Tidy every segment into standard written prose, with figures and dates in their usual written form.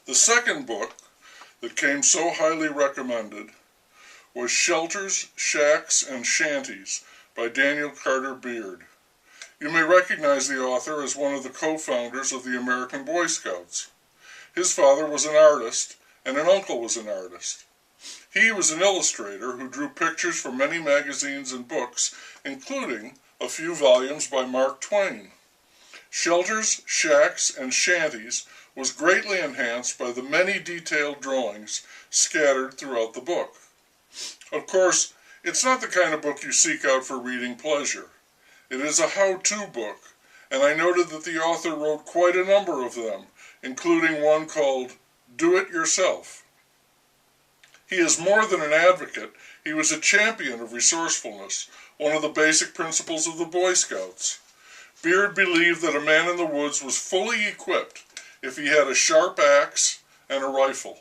The second book that came so highly recommended was Shelters, Shacks, and Shanties by Daniel Carter Beard. You may recognize the author as one of the co-founders of the American Boy Scouts. His father was an artist, and an uncle was an artist. He was an illustrator who drew pictures for many magazines and books, including a few volumes by Mark Twain. Shelters, Shacks, and Shanties was greatly enhanced by the many detailed drawings scattered throughout the book. Of course, it's not the kind of book you seek out for reading pleasure. It is a how-to book, and I noted that the author wrote quite a number of them, including one called Do It Yourself. He is more than an advocate, he was a champion of resourcefulness, one of the basic principles of the Boy Scouts. Beard believed that a man in the woods was fully equipped if he had a sharp axe and a rifle.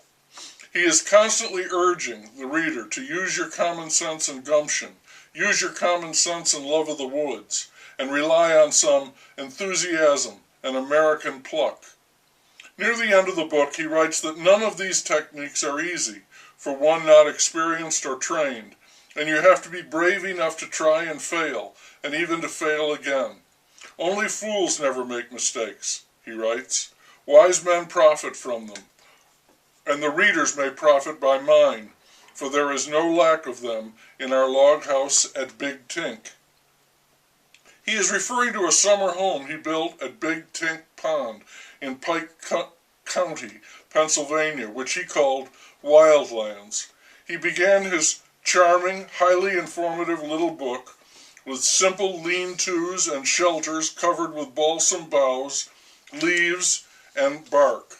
He is constantly urging the reader to use your common sense and gumption, use your common sense and love of the woods, and rely on some enthusiasm and American pluck. Near the end of the book, he writes that none of these techniques are easy for one not experienced or trained, and you have to be brave enough to try and fail, and even to fail again. Only fools never make mistakes, he writes. Wise men profit from them, and the readers may profit by mine, for there is no lack of them in our log house at Big Tink. He is referring to a summer home he built at Big Tink Pond in Pike County, Pennsylvania, which he called Wildlands. He began his charming, highly informative little book with simple lean-tos and shelters covered with balsam boughs, leaves, and bark.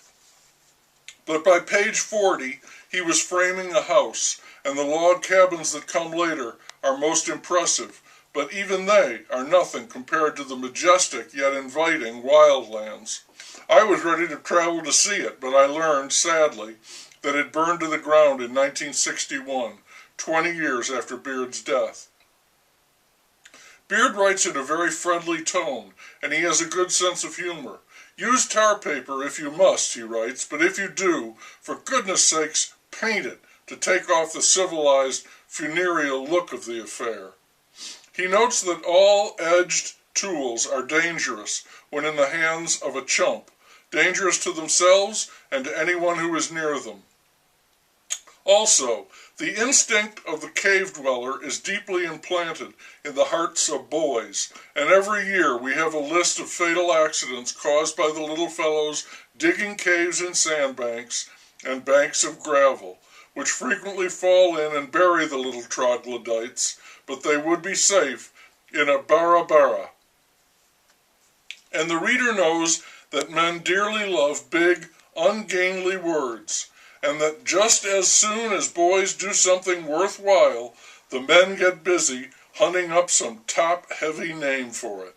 But by page 40, he was framing a house, and the log cabins that come later are most impressive, but even they are nothing compared to the majestic yet inviting Wildlands. I was ready to travel to see it, but I learned, sadly, that it burned to the ground in 1961, 20 years after Beard's death. Beard writes in a very friendly tone, and he has a good sense of humor. Use tar paper if you must, he writes, but if you do, for goodness sakes, paint it to take off the civilized, funereal look of the affair. He notes that all edged tools are dangerous when in the hands of a chump, dangerous to themselves and to anyone who is near them. Also, the instinct of the cave dweller is deeply implanted in the hearts of boys, and every year we have a list of fatal accidents caused by the little fellows digging caves in sandbanks and banks of gravel, which frequently fall in and bury the little troglodytes, but they would be safe in a bara. And the reader knows that men dearly love big, ungainly words, and that just as soon as boys do something worthwhile, the men get busy hunting up some top-heavy name for it.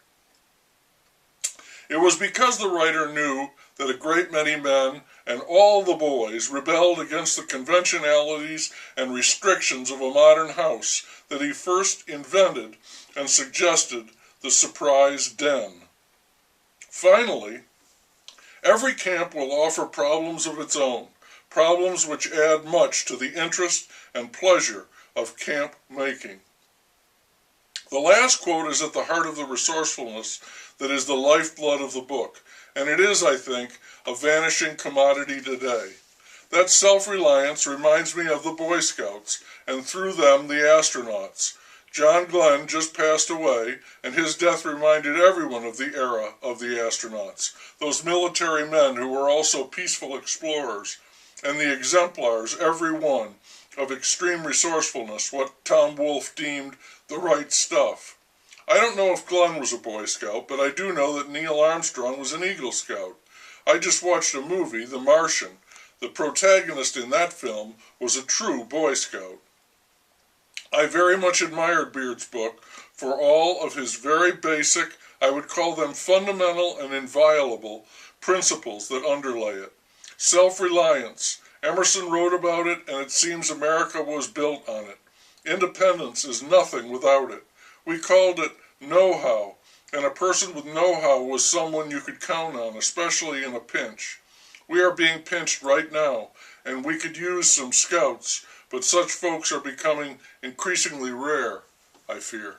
It was because the writer knew that a great many men and all the boys rebelled against the conventionalities and restrictions of a modern house that he first invented and suggested the surprise den. Finally, every camp will offer problems of its own, problems which add much to the interest and pleasure of camp making. The last quote is at the heart of the resourcefulness that is the lifeblood of the book, and it is, I think, a vanishing commodity today. That self-reliance reminds me of the Boy Scouts, and through them the astronauts. John Glenn just passed away, and his death reminded everyone of the era of the astronauts, those military men who were also peaceful explorers, and the exemplars, every one, of extreme resourcefulness, what Tom Wolfe deemed the right stuff. I don't know if Glenn was a Boy Scout, but I do know that Neil Armstrong was an Eagle Scout. I just watched a movie, The Martian. The protagonist in that film was a true Boy Scout. I very much admired Beard's book for all of his very basic, I would call them fundamental and inviolable, principles that underlay it. Self-reliance. Emerson wrote about it, and it seems America was built on it. Independence is nothing without it. We called it know-how, and a person with know-how was someone you could count on, especially in a pinch. We are being pinched right now, and we could use some scouts, but such folks are becoming increasingly rare, I fear.